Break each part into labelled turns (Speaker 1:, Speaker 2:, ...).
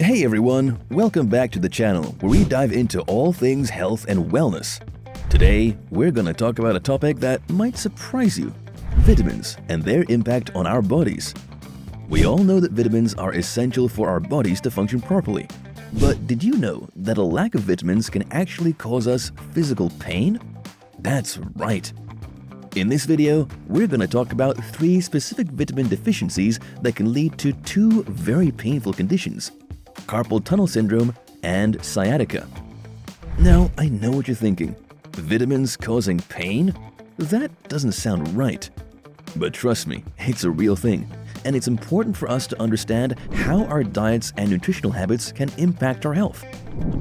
Speaker 1: Hey everyone, welcome back to the channel where we dive into all things health and wellness. Today, we're going to talk about a topic that might surprise you: vitamins and their impact on our bodies. We all know that vitamins are essential for our bodies to function properly. But did you know that a lack of vitamins can actually cause us physical pain? That's right. In this video, we're going to talk about 3 specific vitamin deficiencies that can lead to 2 very painful conditions: carpal tunnel syndrome and sciatica. Now, I know what you're thinking. Vitamins causing pain? That doesn't sound right. But trust me, it's a real thing, and it's important for us to understand how our diets and nutritional habits can impact our health.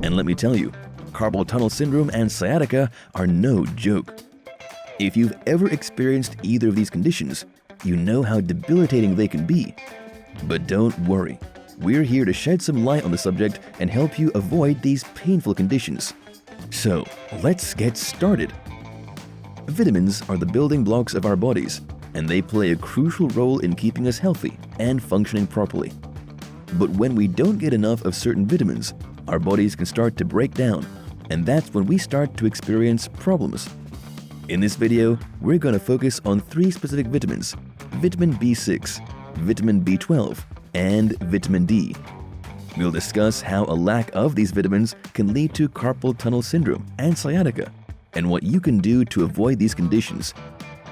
Speaker 1: And let me tell you, carpal tunnel syndrome and sciatica are no joke. If you've ever experienced either of these conditions, you know how debilitating they can be. But don't worry, we're here to shed some light on the subject and help you avoid these painful conditions. So, let's get started. Vitamins are the building blocks of our bodies, and they play a crucial role in keeping us healthy and functioning properly. But when we don't get enough of certain vitamins, our bodies can start to break down, and that's when we start to experience problems. In this video, we're going to focus on 3 specific vitamins: vitamin B6, vitamin B12, and vitamin D. We'll discuss how a lack of these vitamins can lead to carpal tunnel syndrome and sciatica, and what you can do to avoid these conditions.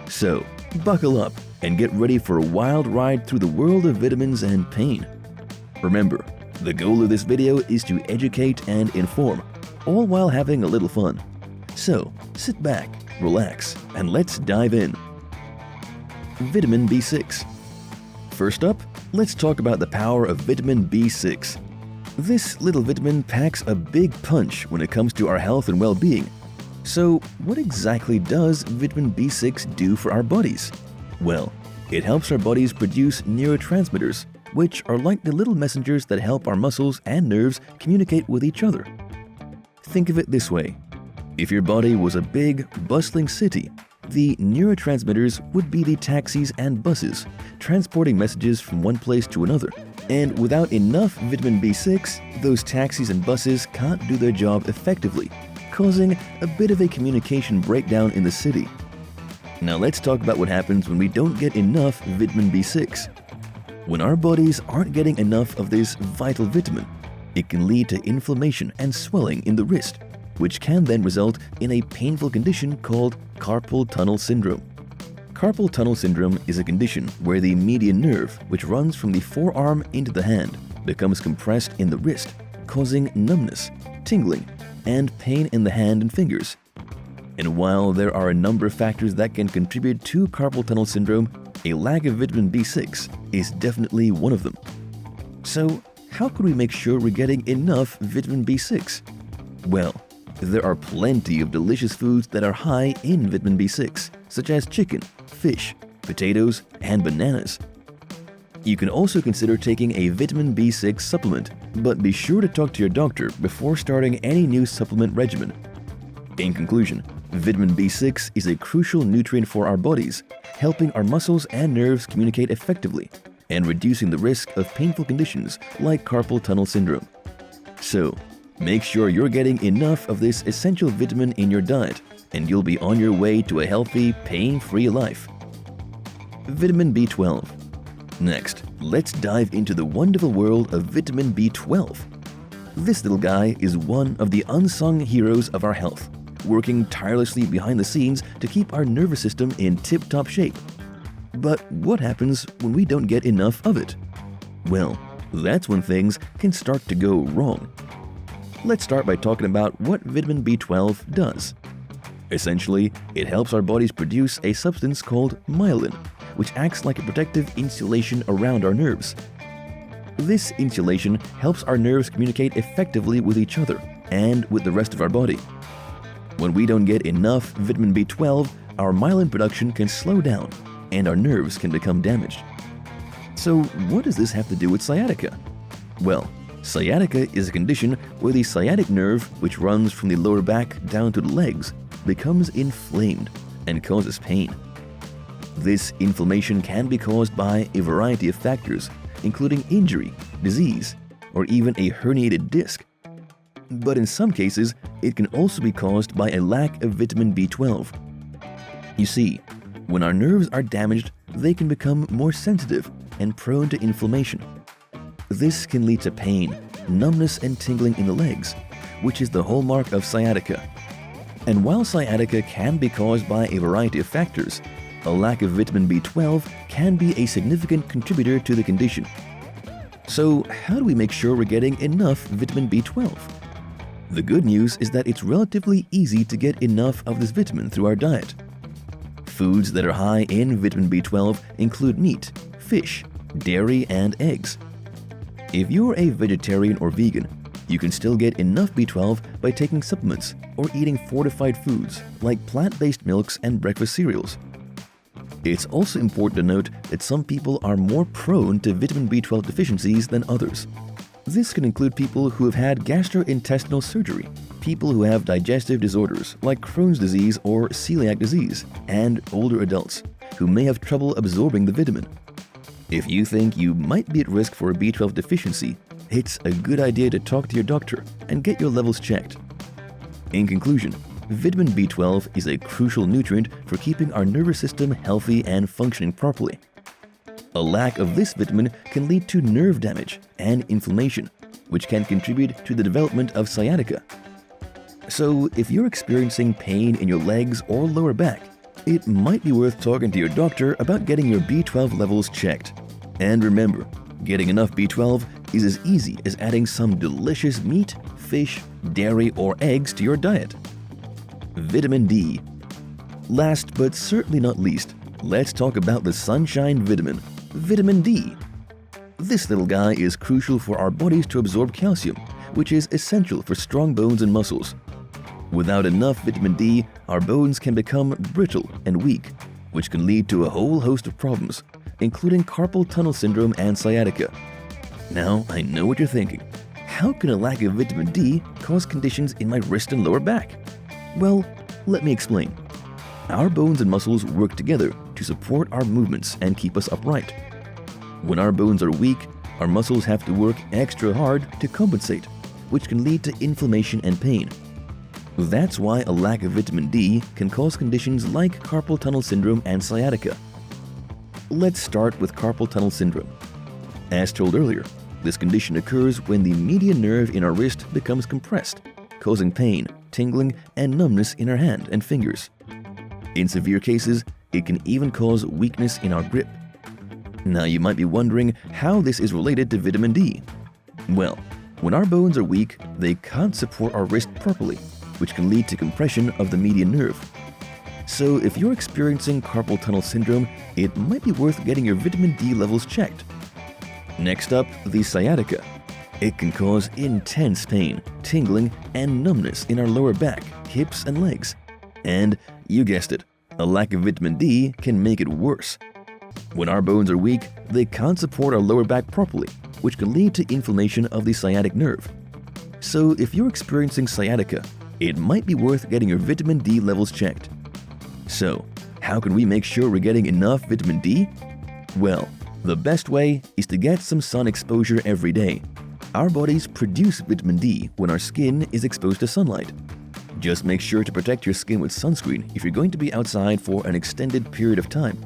Speaker 1: So, buckle up and get ready for a wild ride through the world of vitamins and pain. Remember, the goal of this video is to educate and inform, all while having a little fun. So, sit back, relax, and let's dive in. Vitamin B6. First up, let's talk about the power of vitamin B6. This little vitamin packs a big punch when it comes to our health and well-being. So, what exactly does vitamin B6 do for our bodies? Well, it helps our bodies produce neurotransmitters, which are like the little messengers that help our muscles and nerves communicate with each other. Think of it this way: if your body was a big, bustling city, the neurotransmitters would be the taxis and buses, transporting messages from one place to another. And without enough vitamin B6, those taxis and buses can't do their job effectively, causing a bit of a communication breakdown in the city. Now let's talk about what happens when we don't get enough vitamin B6. When our bodies aren't getting enough of this vital vitamin, it can lead to inflammation and swelling in the wrist, which can then result in a painful condition called carpal tunnel syndrome. Carpal tunnel syndrome is a condition where the median nerve, which runs from the forearm into the hand, becomes compressed in the wrist, causing numbness, tingling, and pain in the hand and fingers. And while there are a number of factors that can contribute to carpal tunnel syndrome, a lack of vitamin B6 is definitely one of them. So, how can we make sure we're getting enough vitamin B6? Well, there are plenty of delicious foods that are high in vitamin B6, such as chicken, fish, potatoes, and bananas. You can also consider taking a vitamin B6 supplement, but be sure to talk to your doctor before starting any new supplement regimen. In conclusion, vitamin B6 is a crucial nutrient for our bodies, helping our muscles and nerves communicate effectively and reducing the risk of painful conditions like carpal tunnel syndrome. So, make sure you're getting enough of this essential vitamin in your diet, and you'll be on your way to a healthy, pain-free life. Vitamin B12. Next, let's dive into the wonderful world of vitamin B12. This little guy is one of the unsung heroes of our health, working tirelessly behind the scenes to keep our nervous system in tip-top shape. But what happens when we don't get enough of it? Well, that's when things can start to go wrong. Let's start by talking about what vitamin B12 does. Essentially, it helps our bodies produce a substance called myelin, which acts like a protective insulation around our nerves. This insulation helps our nerves communicate effectively with each other and with the rest of our body. When we don't get enough vitamin B12, our myelin production can slow down and our nerves can become damaged. So, what does this have to do with sciatica? Well, sciatica is a condition where the sciatic nerve, which runs from the lower back down to the legs, becomes inflamed and causes pain. This inflammation can be caused by a variety of factors, including injury, disease, or even a herniated disc. But in some cases, it can also be caused by a lack of vitamin B12. You see, when our nerves are damaged, they can become more sensitive and prone to inflammation. This can lead to pain, numbness, and tingling in the legs, which is the hallmark of sciatica. And while sciatica can be caused by a variety of factors, a lack of vitamin B12 can be a significant contributor to the condition. So, how do we make sure we're getting enough vitamin B12? The good news is that it's relatively easy to get enough of this vitamin through our diet. Foods that are high in vitamin B12 include meat, fish, dairy, and eggs. If you're a vegetarian or vegan, you can still get enough B12 by taking supplements or eating fortified foods like plant-based milks and breakfast cereals. It's also important to note that some people are more prone to vitamin B12 deficiencies than others. This can include people who have had gastrointestinal surgery, people who have digestive disorders like Crohn's disease or celiac disease, and older adults who may have trouble absorbing the vitamin. If you think you might be at risk for a B12 deficiency, it's a good idea to talk to your doctor and get your levels checked. In conclusion, vitamin B12 is a crucial nutrient for keeping our nervous system healthy and functioning properly. A lack of this vitamin can lead to nerve damage and inflammation, which can contribute to the development of sciatica. So, if you're experiencing pain in your legs or lower back, it might be worth talking to your doctor about getting your B12 levels checked. And remember, getting enough B12 is as easy as adding some delicious meat, fish, dairy, or eggs to your diet. Vitamin D. Last but certainly not least, let's talk about the sunshine vitamin, vitamin D. This little guy is crucial for our bodies to absorb calcium, which is essential for strong bones and muscles. Without enough vitamin D, our bones can become brittle and weak, which can lead to a whole host of problems, including carpal tunnel syndrome and sciatica. Now, I know what you're thinking. How can a lack of vitamin D cause conditions in my wrist and lower back? Well, let me explain. Our bones and muscles work together to support our movements and keep us upright. When our bones are weak, our muscles have to work extra hard to compensate, which can lead to inflammation and pain. That's why a lack of vitamin D can cause conditions like carpal tunnel syndrome and sciatica. Let's start with carpal tunnel syndrome. As told earlier, this condition occurs when the median nerve in our wrist becomes compressed, causing pain, tingling, and numbness in our hand and fingers. In severe cases, it can even cause weakness in our grip. Now you might be wondering how this is related to vitamin D. Well, when our bones are weak, they can't support our wrist properly, which can lead to compression of the median nerve. So if you're experiencing carpal tunnel syndrome, it might be worth getting your vitamin D levels checked. Next up, the sciatica. It can cause intense pain, tingling, and numbness in our lower back, hips, and legs. And you guessed it, a lack of vitamin D can make it worse. When our bones are weak, they can't support our lower back properly, which can lead to inflammation of the sciatic nerve. So if you're experiencing sciatica, it might be worth getting your vitamin D levels checked. So, how can we make sure we're getting enough vitamin D? Well, the best way is to get some sun exposure every day. Our bodies produce vitamin D when our skin is exposed to sunlight. Just make sure to protect your skin with sunscreen if you're going to be outside for an extended period of time.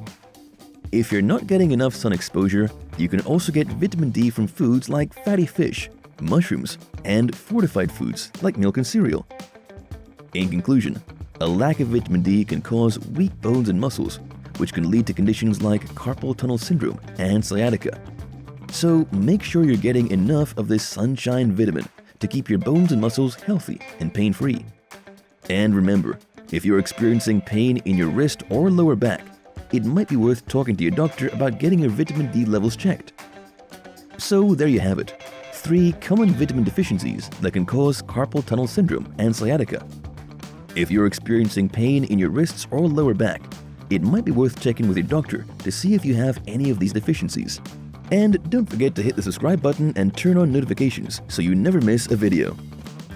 Speaker 1: If you're not getting enough sun exposure, you can also get vitamin D from foods like fatty fish, mushrooms, and fortified foods like milk and cereal. In conclusion, a lack of vitamin D can cause weak bones and muscles, which can lead to conditions like carpal tunnel syndrome and sciatica. So make sure you're getting enough of this sunshine vitamin to keep your bones and muscles healthy and pain-free. And remember, if you're experiencing pain in your wrist or lower back, it might be worth talking to your doctor about getting your vitamin D levels checked. So there you have it, 3 common vitamin deficiencies that can cause carpal tunnel syndrome and sciatica. If you're experiencing pain in your wrists or lower back, it might be worth checking with your doctor to see if you have any of these deficiencies. And don't forget to hit the subscribe button and turn on notifications so you never miss a video.